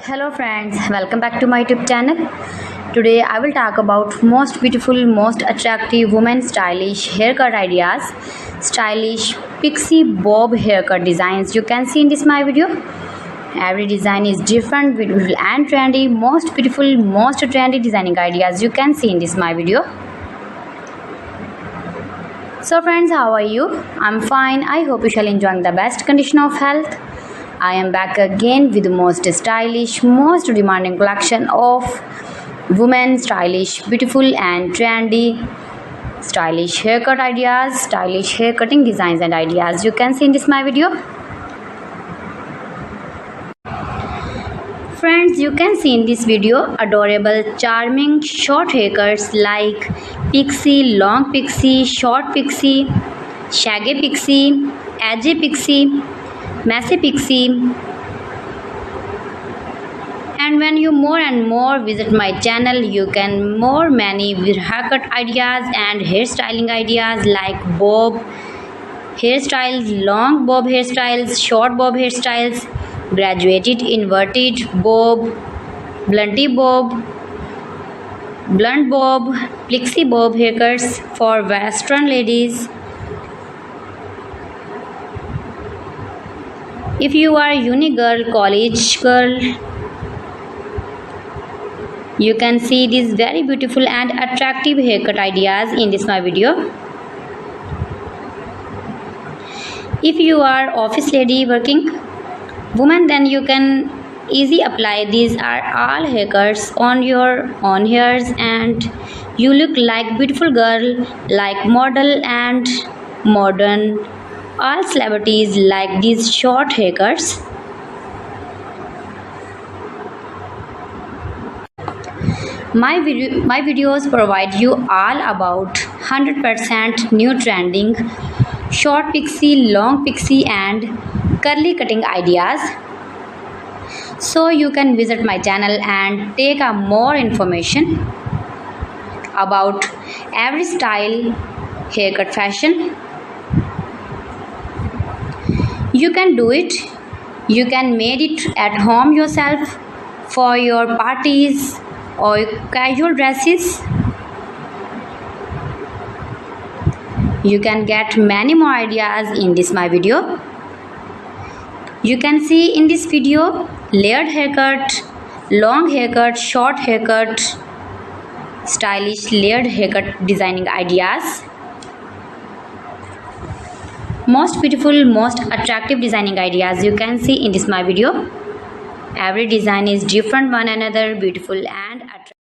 Hello friends, welcome back to my YouTube channel. Today I will talk about most beautiful, most attractive women stylish haircut ideas, stylish pixie bob haircut designs you can see in this my video. Every design is different, beautiful and trendy. Most beautiful, most trendy designing ideas you can see in this my video. So friends, how are you? I'm fine. I hope you shall enjoy the best condition of health. I am back again with the most stylish, most demanding collection of women stylish, beautiful and trendy stylish haircut ideas, stylish hair cutting designs and ideas you can see in this my video. Friends, you can see in this video adorable, charming short haircuts like pixie, long pixie, short pixie, shaggy pixie, edgy pixie, messy pixie. And when you more and more visit my channel, you can more many haircut ideas and hairstyling ideas like bob hairstyles, long bob hairstyles, short bob hairstyles, graduated inverted bob, blunty bob, blunt bob, pixie bob haircuts for western ladies. If you are uni girl, college girl, you can see these very beautiful and attractive haircut ideas in this my video. If you are office lady working woman, then you can easily apply these are all haircuts on your own hairs and you look like beautiful girl, like model and modern. All celebrities like these short haircuts. My videos provide you all about 100% new trending short pixie, long pixie and curly cutting ideas. So you can visit my channel and take a more information about every style haircut fashion. You can do it. You can make it at home yourself for your parties or casual dresses. You can get many more ideas in this my video. You can see in this video layered haircut, long haircut, short haircut, stylish layered haircut designing ideas. Most beautiful, most attractive designing ideas you can see in this my video. Every design is different one another, beautiful and